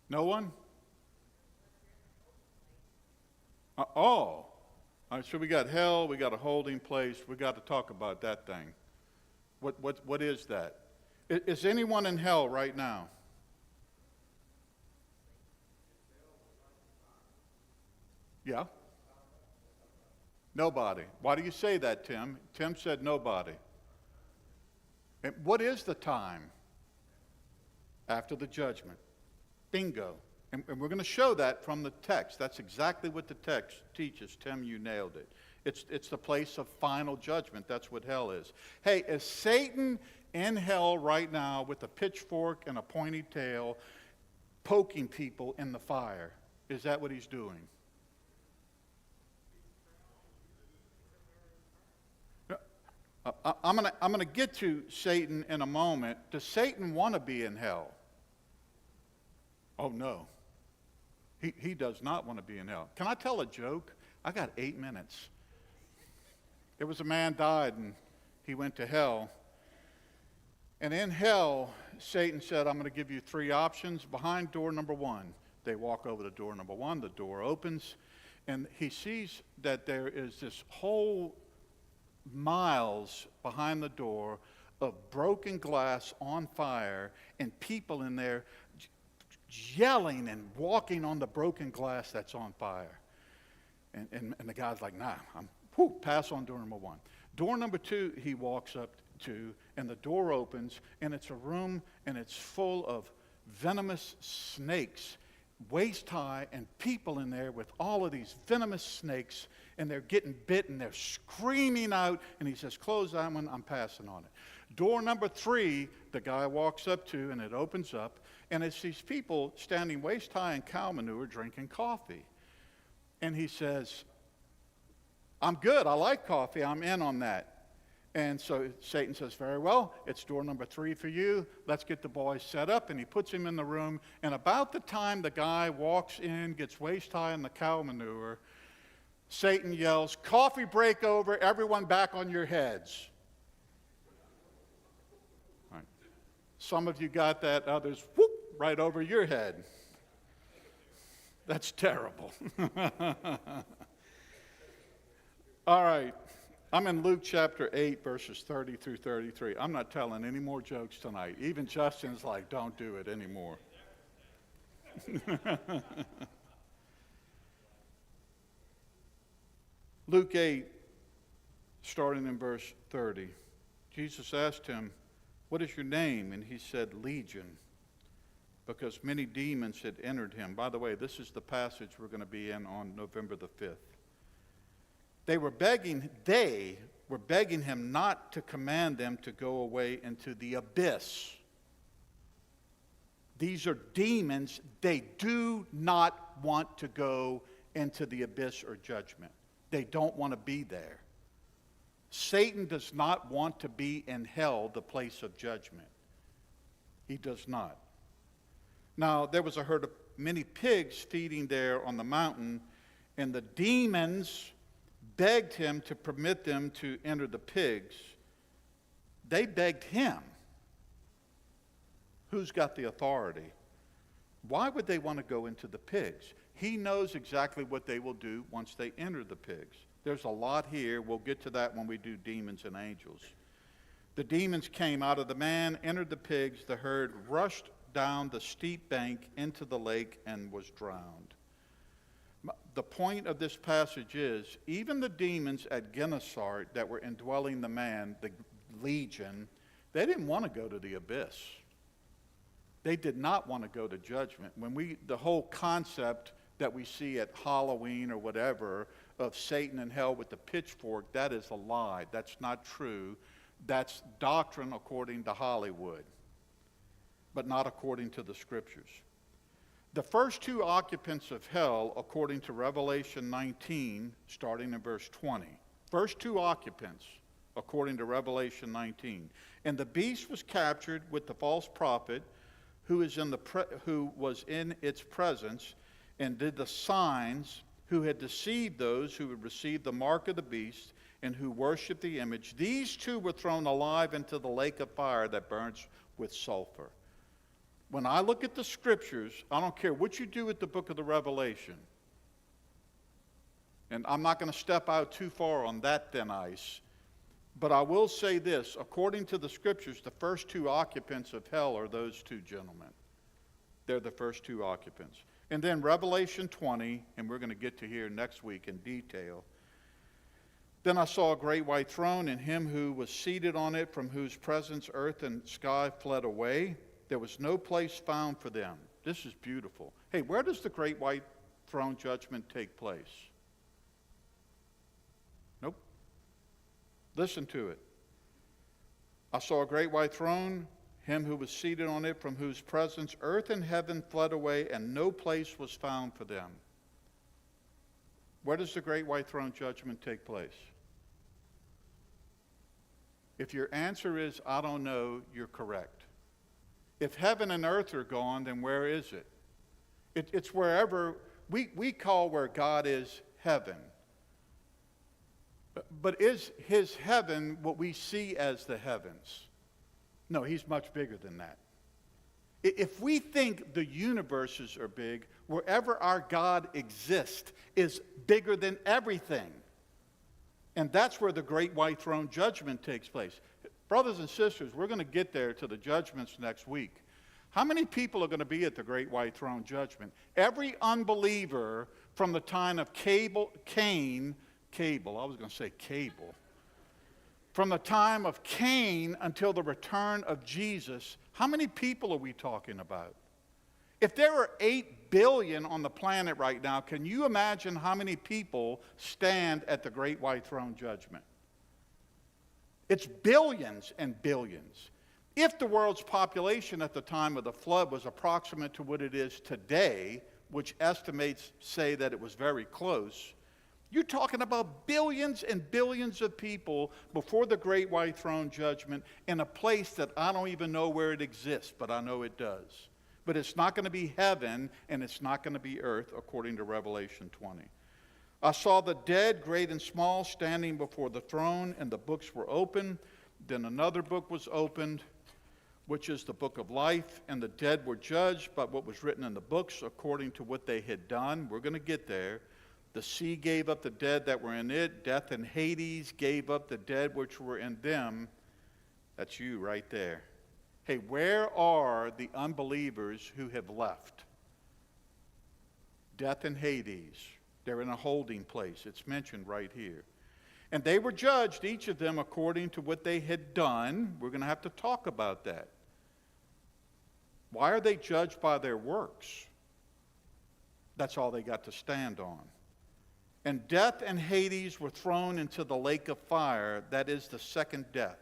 No one? All right, so we got hell, we got a holding place, we got to talk about that thing. What is that? Is anyone in hell right now? Yeah? Nobody. Why do you say that, Tim? Tim said nobody. And what is the time? After the judgment. Bingo. And we're going to show that from the text. That's exactly what the text teaches. Tim, you nailed it. It's the place of final judgment. That's what hell is. Hey, is Satan in hell right now with a pitchfork and a pointy tail poking people in the fire? Is that what he's doing? I'm gonna get to Satan in a moment. Does Satan want to be in hell? Oh, no. He does not want to be in hell. Can I tell a joke? I got 8 minutes. There was a man died, and he went to hell. And in hell, Satan said, I'm going to give you 3 options. Behind door number 1, they walk over to door number 1. The door opens, and he sees that there is this whole miles behind the door of broken glass on fire and people in there yelling and walking on the broken glass that's on fire. And the guy's like, nah, pass on door number 1. Door number 2, he walks up to, and the door opens, and it's a room, and it's full of venomous snakes, waist high, and people in there with all of these venomous snakes, and they're getting bit, and they're screaming out, and he says, close that one, I'm passing on it. Door number 3, the guy walks up to, and it opens up, and it's these people standing waist high in cow manure drinking coffee. And he says, I'm good, I like coffee, I'm in on that. And so Satan says, very well, it's door number 3 for you. Let's get the boys set up. And he puts him in the room. And about the time the guy walks in, gets waist high in the cow manure, Satan yells, coffee break over, everyone back on your heads. All right. Some of you got that, others, whoop, right over your head. That's terrible. All right. I'm in Luke chapter 8, verses 30 through 33. I'm not telling any more jokes tonight. Even Justin's like, don't do it anymore. Luke 8, starting in verse 30. Jesus asked him, what is your name? And he said, Legion, because many demons had entered him. By the way, this is the passage we're going to be in on November the 5th. They were begging him not to command them to go away into the abyss. These are demons. They do not want to go into the abyss or judgment. They don't want to be there. Satan does not want to be in hell, the place of judgment. He does not. Now, there was a herd of many pigs feeding there on the mountain, and the demons begged him to permit them to enter the pigs. They begged him. Who's got the authority? Why would they want to go into the pigs? He knows exactly what they will do once they enter the pigs. There's a lot here. We'll get to that when we do demons and angels. The demons came out of the man, entered the pigs. The herd rushed down the steep bank into the lake and was drowned. The point of this passage is, even the demons at Gennesaret that were indwelling the man, the legion, they didn't want to go to the abyss. They did not want to go to judgment. The whole concept that we see at Halloween or whatever of Satan in hell with the pitchfork, that is a lie. That's not true. That's doctrine according to Hollywood, but not according to the Scriptures. The first two occupants of hell, according to Revelation 19, starting in verse 20. First two occupants, according to Revelation 19. And the beast was captured with the false prophet who was in its presence and did the signs, who had deceived those who had received the mark of the beast and who worshiped the image. These two were thrown alive into the lake of fire that burns with sulfur. When I look at the Scriptures, I don't care what you do with the book of the Revelation. And I'm not going to step out too far on that thin ice. But I will say this, according to the Scriptures, the first two occupants of hell are those two gentlemen. They're the first two occupants. And then Revelation 20, and we're going to get to here next week in detail. Then I saw a great white throne, and him who was seated on it, from whose presence earth and sky fled away. There was no place found for them. This is beautiful. Hey, where does the great white throne judgment take place? Nope. Listen to it. I saw a great white throne, him who was seated on it, from whose presence earth and heaven fled away, and no place was found for them. Where does the great white throne judgment take place? If your answer is, I don't know, you're correct. If heaven and earth are gone, then where is it? It's wherever, we call where God is heaven. But is his heaven what we see as the heavens? No, he's much bigger than that. If we think the universes are big, wherever our God exists is bigger than everything. And that's where the great white throne judgment takes place. Brothers and sisters, we're going to get there to the judgments next week. How many people are going to be at the great white throne judgment? Every unbeliever from the time of Cain, from the time of Cain until the return of Jesus, how many people are we talking about? If there are 8 billion on the planet right now, can you imagine how many people stand at the great white throne judgment? It's billions and billions. If the world's population at the time of the flood was approximate to what it is today, which estimates say that it was very close, you're talking about billions and billions of people before the great white throne judgment in a place that I don't even know where it exists, but I know it does. But it's not going to be heaven, and it's not going to be earth, according to Revelation 20. I saw the dead, great and small, standing before the throne, and the books were open. Then another book was opened, which is the book of life, and the dead were judged by what was written in the books according to what they had done. We're going to get there. The sea gave up the dead that were in it. Death and Hades gave up the dead which were in them. That's you right there. Hey, where are the unbelievers who have left? Death and Hades. They're in a holding place. It's mentioned right here. And they were judged, each of them, according to what they had done. We're going to have to talk about that. Why are they judged by their works? That's all they got to stand on. And death and Hades were thrown into the lake of fire. That is the second death.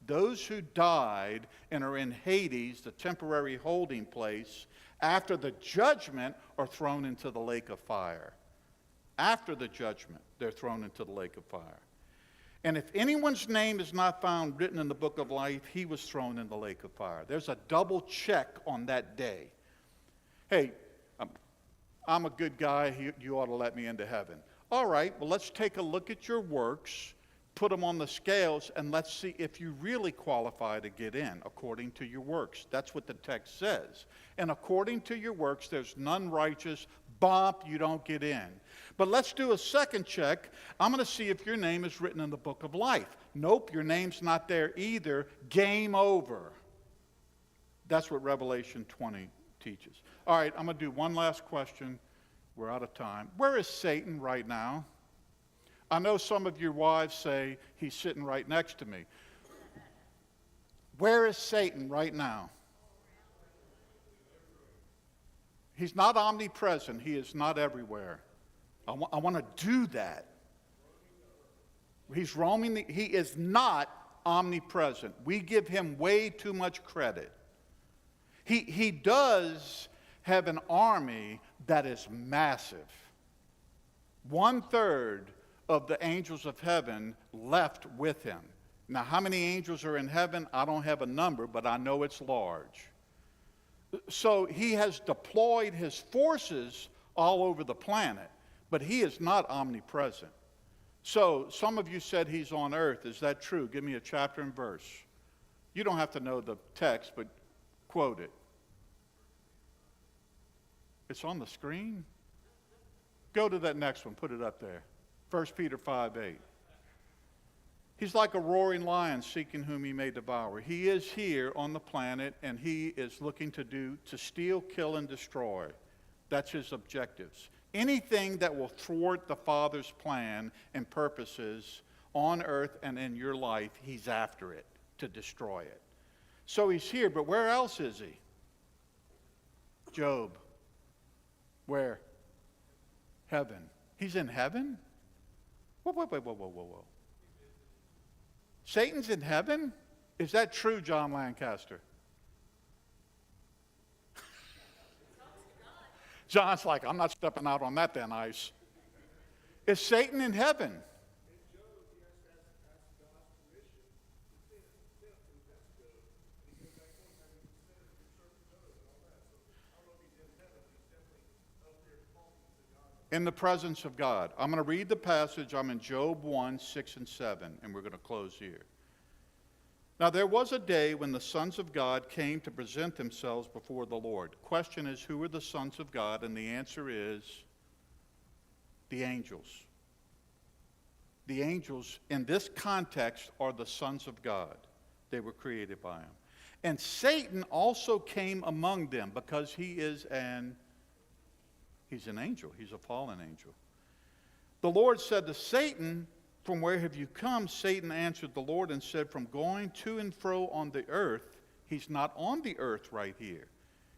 Those who died and are in Hades, the temporary holding place, after the judgment are thrown into the lake of fire. After the judgment, they're thrown into the lake of fire. And if anyone's name is not found written in the book of life, he was thrown in the lake of fire. There's a double check on that day. Hey, I'm a good guy. You ought to let me into heaven. All right, well, let's take a look at your works, put them on the scales, and let's see if you really qualify to get in according to your works. That's what the text says. And according to your works, there's none righteous. Bump, you don't get in. But let's do a second check. I'm going to see if your name is written in the book of life. Nope, your name's not there either. Game over. That's what Revelation 20 teaches. All right, I'm going to do one last question. We're out of time. Where is Satan right now? I know some of your wives say he's sitting right next to me. Where is Satan right now? He's not omnipresent. He is not everywhere. I want to do that. He's roaming. He is not omnipresent. We give him way too much credit. He does have an army that is massive. 1/3 of the angels of heaven left with him. Now, how many angels are in heaven? I don't have a number, but I know it's large. So he has deployed his forces all over the planet, but he is not omnipresent. So some of you said he's on earth. Is that true? Give me a chapter and verse. You don't have to know the text, but quote it. It's on the screen? Go to that next one. Put it up there. 1 Peter 5:8. He's like a roaring lion seeking whom he may devour. He is here on the planet, and he is looking to steal, kill, and destroy. That's his objectives. Anything that will thwart the Father's plan and purposes on earth and in your life, he's after it to destroy it. So he's here, but where else is he? Job. Where? Heaven. He's in heaven? Whoa. Satan's in heaven? Is that true, John Lancaster? John's like, I'm not stepping out on that thin ice. Is Satan in heaven? In the presence of God. I'm going to read the passage. I'm in Job 1, 6, and 7, and we're going to close here. Now, there was a day when the sons of God came to present themselves before the Lord. Question is, who are the sons of God? And the answer is the angels. The angels, in this context, are the sons of God. They were created by him. And Satan also came among them because he's an angel. He's a fallen angel. The Lord said to Satan, "From where have you come?" Satan answered the Lord and said, "From going to and fro on the earth." He's not on the earth right here.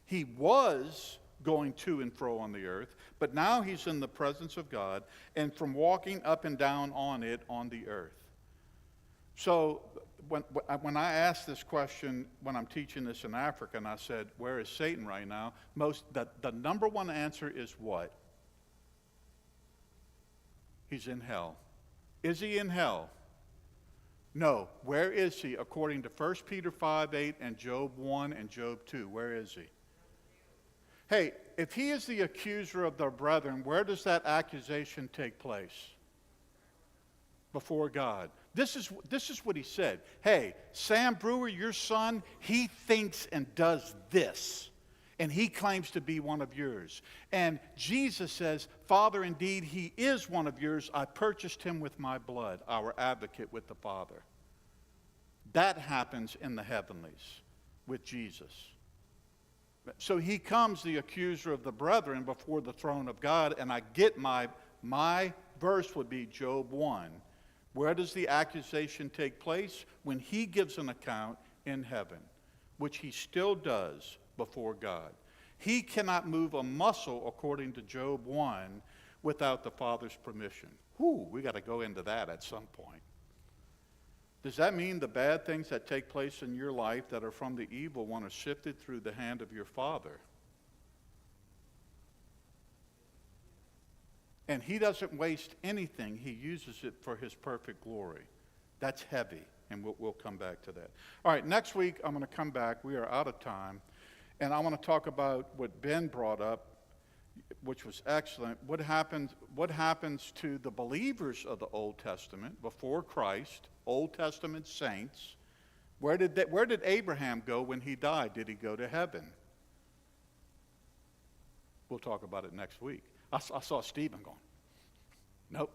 He was going to and fro on the earth, but now he's in the presence of God, and from walking up and down on it on the earth. So when I asked this question when I'm teaching this in Africa, and I said, where is Satan right now? The number one answer is what? He's in hell. Is he in hell? No. Where is he? According to 1 Peter 5:8 and Job 1 and Job 2, where is he? Hey, if he is the accuser of their brethren, where does that accusation take place? Before God. This is what he said. Hey, Sam Brewer, your son, he thinks and does this. And he claims to be one of yours. And Jesus says, Father, indeed, he is one of yours. I purchased him with my blood, our advocate with the Father. That happens in the heavenlies with Jesus. So he comes, the accuser of the brethren, before the throne of God, and I get my verse would be Job 1. Where does the accusation take place? When he gives an account in heaven, which he still does before God. He cannot move a muscle, according to Job 1, without the Father's permission. We got to go into that at some point. Does that mean the bad things that take place in your life that are from the evil one are sifted through the hand of your Father? And he doesn't waste anything. He uses it for his perfect glory. That's heavy, and we'll come back to that. All right, next week I'm going to come back. We are out of time. And I want to talk about what Ben brought up, which was excellent. What happens to the believers of the Old Testament before Christ, Old Testament saints? Where did Abraham go when he died? Did he go to heaven? We'll talk about it next week. I saw Stephen going, nope.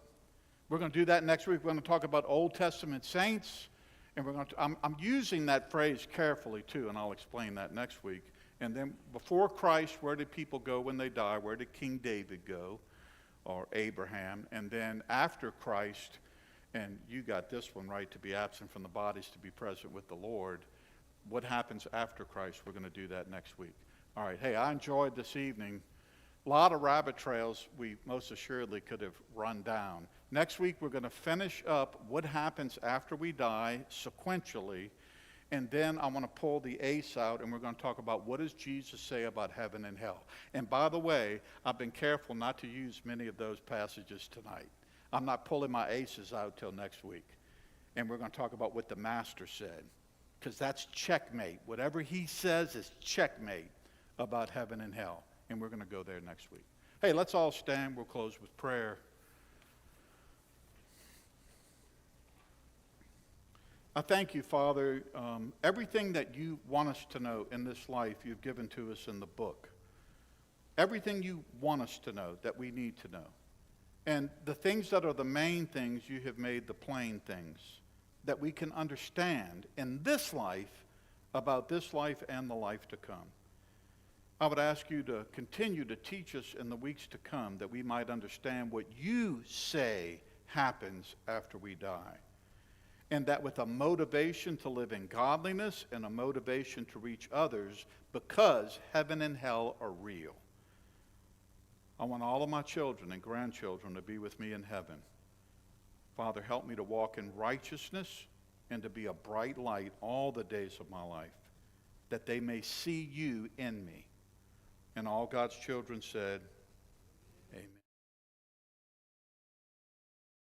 We're going to do that next week. We're going to talk about Old Testament saints. And I'm using that phrase carefully too, and I'll explain that next week. And then before Christ, where did people go when they die? Where did King David go, or Abraham? And then after Christ, and you got this one right, to be absent from the bodies, to be present with the Lord. What happens after Christ? We're going to do that next week. All right. Hey, I enjoyed this evening. A lot of rabbit trails we most assuredly could have run down. Next week, we're going to finish up what happens after we die sequentially. And then I want to pull the ace out, and we're going to talk about what does Jesus say about heaven and hell. And by the way, I've been careful not to use many of those passages tonight. I'm not pulling my aces out till next week. And we're going to talk about what the Master said, because that's checkmate. Whatever he says is checkmate about heaven and hell. And we're going to go there next week. Hey, let's all stand. We'll close with prayer. I thank you, Father. Everything that you want us to know in this life, you've given to us in the book. Everything you want us to know that we need to know. And the things that are the main things, you have made the plain things that we can understand in this life about this life and the life to come. I would ask you to continue to teach us in the weeks to come that we might understand what you say happens after we die. And that with a motivation to live in godliness and a motivation to reach others, because heaven and hell are real. I want all of my children and grandchildren to be with me in heaven. Father, help me to walk in righteousness and to be a bright light all the days of my life, that they may see you in me. And all God's children said,